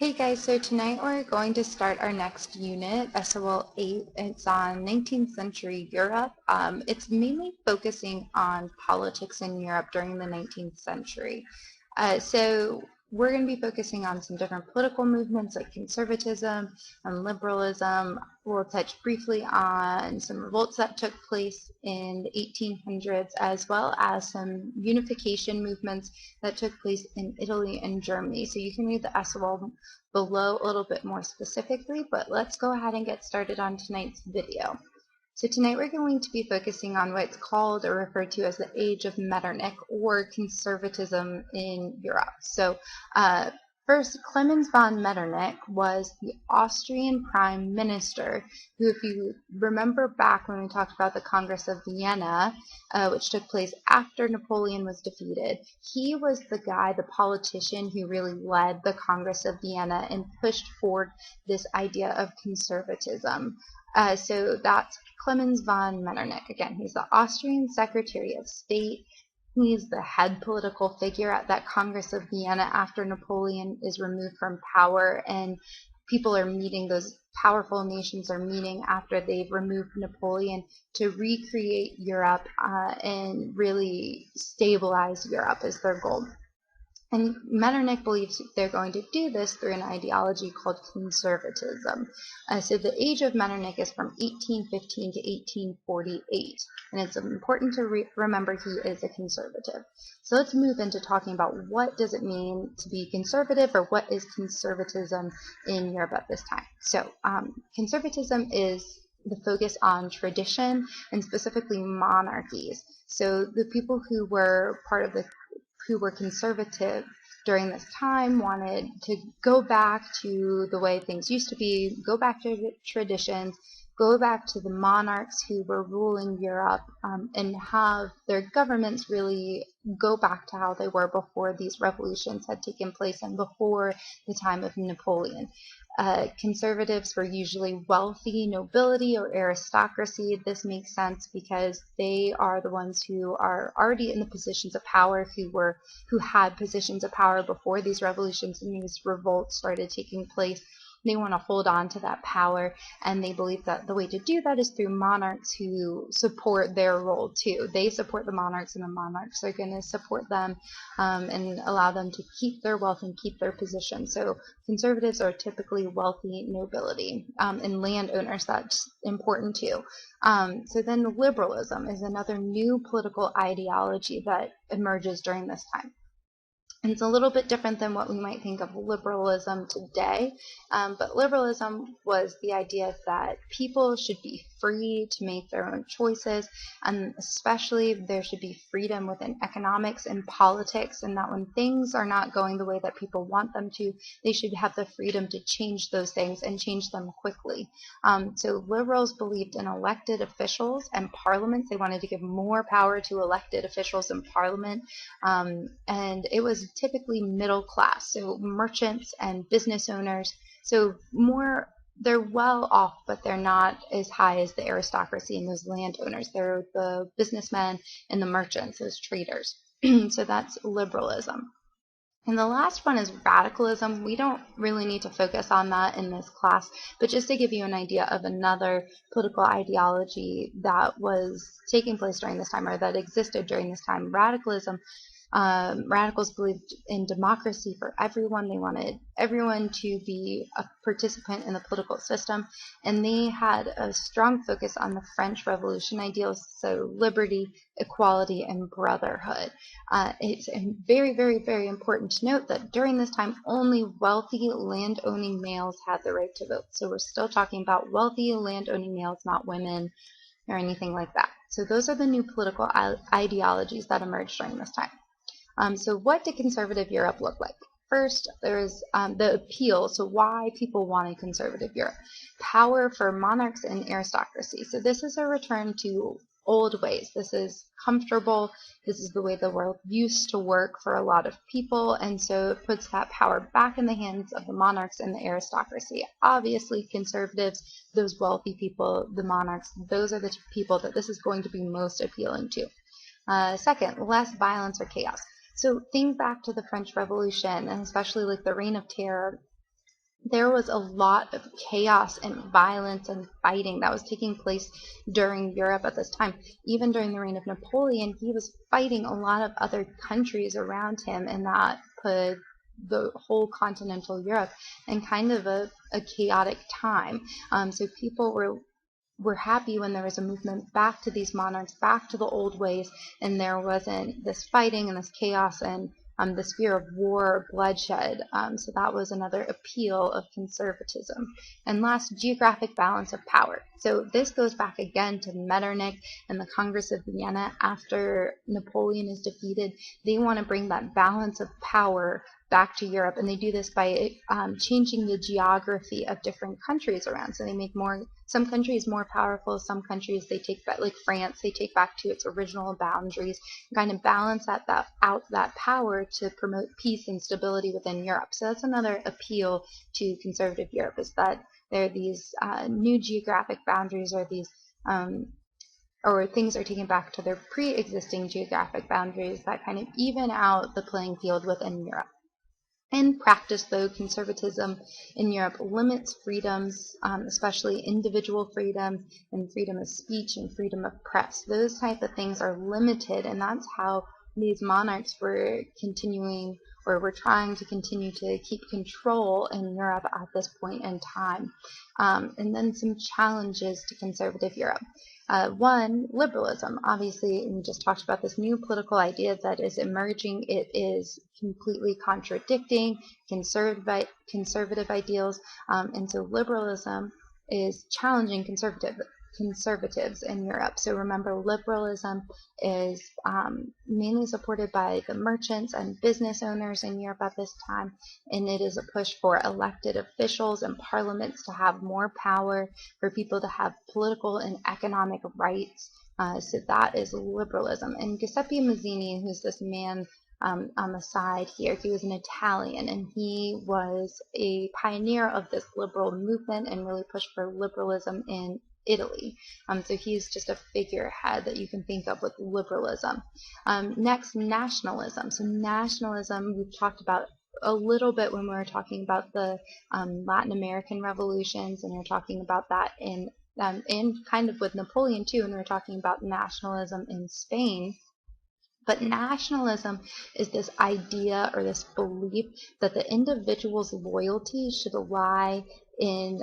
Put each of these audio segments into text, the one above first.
Hey guys, so tonight we're going to start our next unit, SOL 8. It's on 19th century Europe. It's mainly focusing on politics in Europe during the 19th century. So we're going to be focusing on some different political movements like conservatism and liberalism. We'll touch briefly on some revolts that took place in the 1800s, as well as some unification movements that took place in Italy and Germany. So you can read the SOL below a little bit more specifically, but let's go ahead and get started on tonight's video. So tonight we're going to be focusing on what's called or referred to as the Age of Metternich, or conservatism in Europe. So first, Clemens von Metternich was the Austrian prime minister who, if you remember back when we talked about the Congress of Vienna, which took place after Napoleon was defeated, he was the guy, the politician, who really led the Congress of Vienna and pushed forward this idea of conservatism. So that's Clemens von Metternich. Again, he's the Austrian Secretary of State. He's the head political figure at that Congress of Vienna after Napoleon is removed from power, and people are meeting, those powerful nations are meeting after they've removed Napoleon to recreate Europe and really stabilize Europe is their goal. And Metternich believes they're going to do this through an ideology called conservatism. So the age of Metternich is from 1815 to 1848, and it's important to remember he is a conservative. So let's move into talking about what does it mean to be conservative, or what is conservatism in Europe at this time. So conservatism is the focus on tradition and specifically monarchies. So the people who were conservative during this time wanted to go back to the way things used to be, go back to the traditions, go back to the monarchs who were ruling Europe, and have their governments really go back to how they were before these revolutions had taken place and before the time of Napoleon. Conservatives were usually wealthy nobility or aristocracy. This makes sense because they are the ones who are already in the positions of power, who had positions of power before these revolutions and these revolts started taking place. They want to hold on to that power, and they believe that the way to do that is through monarchs who support their role too. They support the monarchs, and the monarchs are going to support them and allow them to keep their wealth and keep their position. So conservatives are typically wealthy nobility, and landowners. That's important too. So then liberalism is another new political ideology that emerges during this time. And it's a little bit different than what we might think of liberalism today, but liberalism was the idea that people should be free to make their own choices, and especially there should be freedom within economics and politics, and that when things are not going the way that people want them to, they should have the freedom to change those things and change them quickly. So liberals believed in elected officials and parliaments. They wanted to give more power to elected officials in parliament, and it was typically middle class, so merchants and business owners. So they're well off, but they're not as high as the aristocracy and those landowners. They're the businessmen and the merchants, those traders. So that's liberalism. And the last one is radicalism. We don't really need to focus on that in this class, but just to give you an idea of another political ideology that was taking place during this time, or that existed during this time, radicalism. Radicals believed in democracy for everyone. They wanted everyone to be a participant in the political system, and they had a strong focus on the French Revolution ideals, so liberty, equality, and brotherhood. It's very, very, very important to note that during this time, only wealthy land-owning males had the right to vote. So we're still talking about wealthy land-owning males, not women or anything like that. So those are the new political ideologies that emerged during this time. So what did conservative Europe look like? First, there's the appeal, so why people wanted conservative Europe. Power for monarchs and aristocracy. So this is a return to old ways. This is comfortable. This is the way the world used to work for a lot of people, and so it puts that power back in the hands of the monarchs and the aristocracy. Obviously, conservatives, those wealthy people, the monarchs, those are the people that this is going to be most appealing to. Second, less violence or chaos. So think back to the French Revolution, and especially like the Reign of Terror there was a lot of chaos and violence and fighting that was taking place during Europe at this time. Even during the reign of Napoleon, he was fighting a lot of other countries around him, and that put the whole continental Europe in kind of a chaotic time. So people were happy when there was a movement back to these monarchs, back to the old ways, and there wasn't this fighting and this chaos and this fear of war or bloodshed. So that was another appeal of conservatism. And last, geographic balance of power. So this goes back again to Metternich and the Congress of Vienna. After Napoleon is defeated, they want to bring that balance of power back to Europe, and they do this by changing the geography of different countries around. So they make some countries more powerful, some countries they take back, like France, they take back to its original boundaries, kind of balance out that power to promote peace and stability within Europe. So that's another appeal to conservative Europe, is that there are these new geographic boundaries, or these or things are taken back to their pre-existing geographic boundaries that kind of even out the playing field within Europe. In practice, though, conservatism in Europe limits freedoms, especially individual freedom and freedom of speech and freedom of press. Those type of things are limited, and that's how these monarchs were continuing, or were trying to continue to keep control in Europe at this point in time. And then some challenges to conservative Europe. One, liberalism. Obviously, we just talked about this new political idea that is emerging. It is completely contradicting conservative ideals, and so liberalism is challenging conservatives in Europe. So remember, liberalism is mainly supported by the merchants and business owners in Europe at this time, and it is a push for elected officials and parliaments to have more power, for people to have political and economic rights. So that is liberalism. And Giuseppe Mazzini, who's this man on the side here, he was an Italian, and he was a pioneer of this liberal movement and really pushed for liberalism in Italy. So he's just a figurehead that you can think of with liberalism. Next, nationalism. So nationalism, we've talked about a little bit when we were talking about the Latin American revolutions, and we were talking about that in kind of with Napoleon too, and we were talking about nationalism in Spain. But nationalism is this idea or this belief that the individual's loyalty should lie in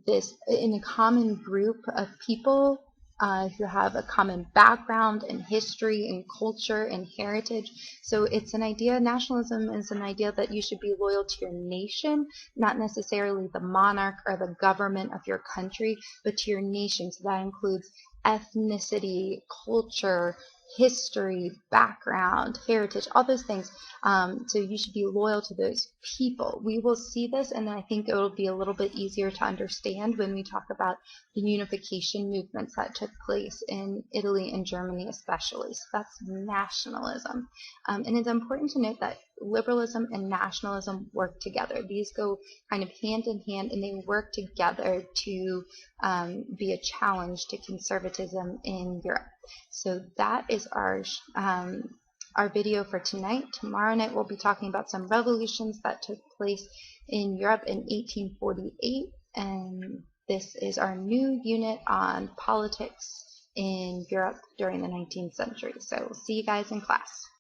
a common group of people who have a common background and history and culture and heritage. So it's an idea, nationalism is an idea that you should be loyal to your nation, not necessarily the monarch or the government of your country, but to your nation. So that includes ethnicity, culture, history, background, heritage, all those things. So you should be loyal to those people. We will see this, and I think it will be a little bit easier to understand when we talk about the unification movements that took place in Italy and Germany especially. So that's nationalism. And it's important to note that liberalism and nationalism work together. These go kind of hand in hand, and they work together to be a challenge to conservatism in Europe. So that is our video for tonight. Tomorrow night we'll be talking about some revolutions that took place in Europe in 1848, and this is our new unit on politics in Europe during the 19th century. So we'll see you guys in class.